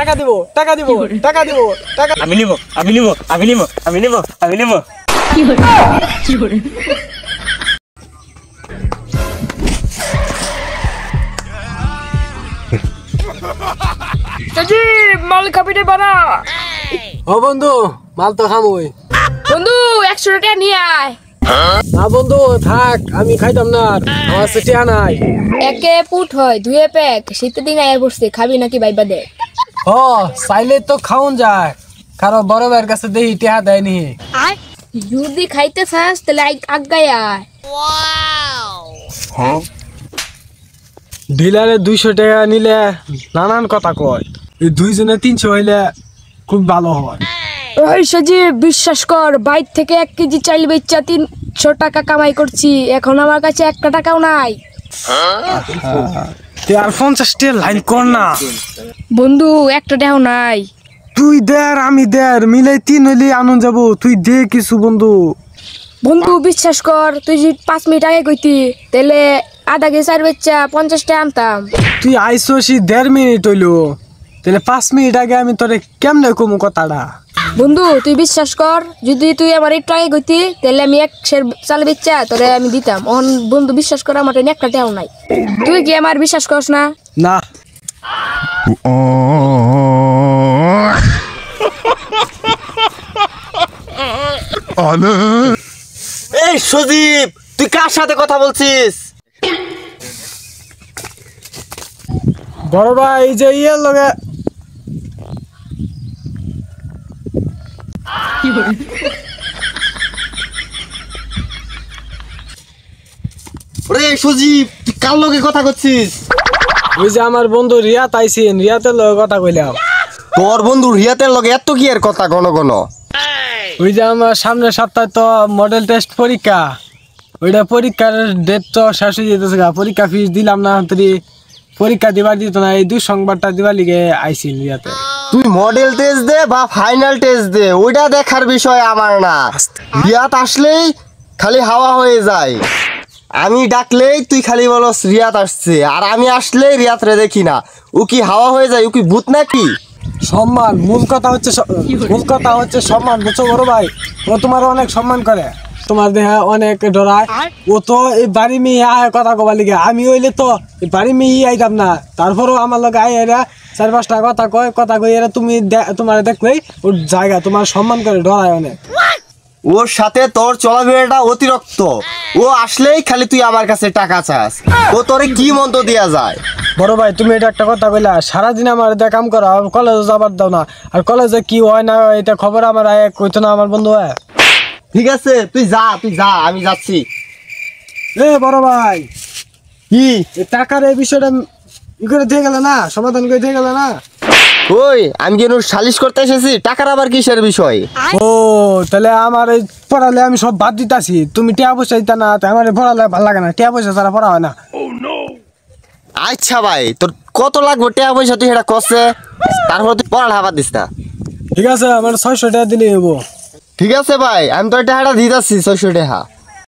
টাকা দিব টাকা দিব টাকা দিব টাকা আমি নিব আমি নিব আমি নিব আমি নিব আমি নিব কি করে চাচি মাল খাবি রে বানা ও বন্ধু মাল তো খামই বন্ধু 100 টাকা নিয়ে আয় না বন্ধু থাক আমি খাইতাম না আমার সেটিয়া নাই একে পুট হয় দুয়ে প্যাক শীতের দিন আয়া পড়ছে খাবি নাকি বাইবা দে ও চাইলে তো খাওন যায় কারণ বড় ভাইয়ের কাছে দেখি টিহা দেয়নি যদি খাইতে চাস তাহলে আগায় আয় ডিলারে 200 টাকা নিলে নানান কথা কয় এই দুইজনে 300 হইলে খুব ভালো হয় ওই সজীব বিশ্বাস কর বাইর থেকে 1 কেজি চাইল বেচা 300 টাকা কামাই করছি এখন আমার কাছে 1 টাকাও নাই তুই আর 50 টাকা লাইন কর না বন্ধু 1 টাকাও নাই তুই দের আমি দের মিলে 3 হইলে আনন্দ যাব তুই দে কিছু বন্ধু বন্ধু বিশ্বাস কর তুই যদি 5 মিনিট আগে কইতি তাহলে আধা কেজি চাইল বেচা 50 টাকা আনতাম তুই আইসোসি 1.5 মিনিট হইলো তাহলে 5 মিনিট আগে আমি তোরে কেমনে কমু কথাটা বন্ধু তুই বিশ্বাস কর যদি তুই আমার একটু আগে কইতি তাহলে আমি 1 সের চাল বেচা তোরে আমি দিতাম অন বন্ধু বিশ্বাস কর আমার 1 টাকাও নাই তুই কি আমার বিশ্বাস করছ না না এই সজীব তুই কার সাথে কথা বলছিস বড় ভাই এই যে ইয়ের লগে ওরে সজীব তুই কার লগে কথা করছিস ওই যে আমার বন্ধু রিয়াত আইছেন রিয়াতের লগে কথা কইলাম তোর বন্ধু রিয়াতের লগে এত কি এর কথা ঘন ঘন ওই যে আমার সামনের সপ্তাহে তো মডেল টেস্ট পরীক্ষা ওইটা পরীক্ষার ডেট তো শেষ হয়ে যেতেছে পরীক্ষা ফিস দিলাম না তুই পরীক্ষা দিবার দিত না এই 2 সংবাদটা দিবার লিগে আইছেন রিয়াতে তুই মডেল টেস্ট দে বা ফাইনাল টেস্ট দে ওইটা দেখার বিষয় আমার না রিয়াত আসলেই খালি হাওয়া হয়ে যায় আমি ডাকলেই তুই খালি বলস রিয়াত আসছে আর আমি আসলেই রিয়াত রে দেখি না ও কি হাওয়া হয়ে যায় ও কি ভূত নাকি সম্মান মূল কথা হচ্ছে সম্মান বুঝছো বড় ভাই ও তোমার অনেক সম্মান করে তোমার দেহে অনেক ডরায় ও তো এই বাড়ি মেয়ে আয় কথা কবার লিগে আমি হইলে তো এই বাড়ি মেয়ে আইতাম না তারপরেও আমার লগে আয় এরা 4-5টা কথা কই এরা তুমি তোমার দেখলেই ওর জায়গা তোমার সম্মান করে ডরায় অনেক ওর সাথে তোর চলাফেরাটা অতিরিক্ত ও আসলেই খালি তুই আমার কাছে টাকা চাস ও তোরে কি মন্ত্র দেয়া যায় বড় ভাই তুমি এটা একটা কথা কইলা সারাদিন আমার এটা কাম করা কলেজে যাবার দাও না আর কলেজে কি হয় না এটা খবর আমার কইতো না আমার বন্ধু হয় ঠিক আছে তুই যা আমি যাচ্ছি এ বড় ভাই কি এই টাকার এই বিষয়টা ই করে দিয়ে গেল না সমাধান করে দিয়ে গেল না ওই আমি কেন সালিশ করতে এসেছি টাকার আবার কিসের বিষয় ও তাহলে আমার এই পড়ালে আমি সব বাদ দিতাছি তুমি টিয়া পয়সা দিতা না তাই আমার পড়ালে ভালো লাগে না টিয়া পয়সা ছাড়া পড়া হয় না আচ্ছা ভাই তোর কত লাগবে টাকা পয়সা তুই এটা করছে তারপর তুই পড়ালে হাবার দিস না ঠিক আছে আমার 600 টাকা দিলে হবো ঠিক আছে ভাই আমি তোর টাকাটা দিয়ে যাচ্ছি 600 টাকা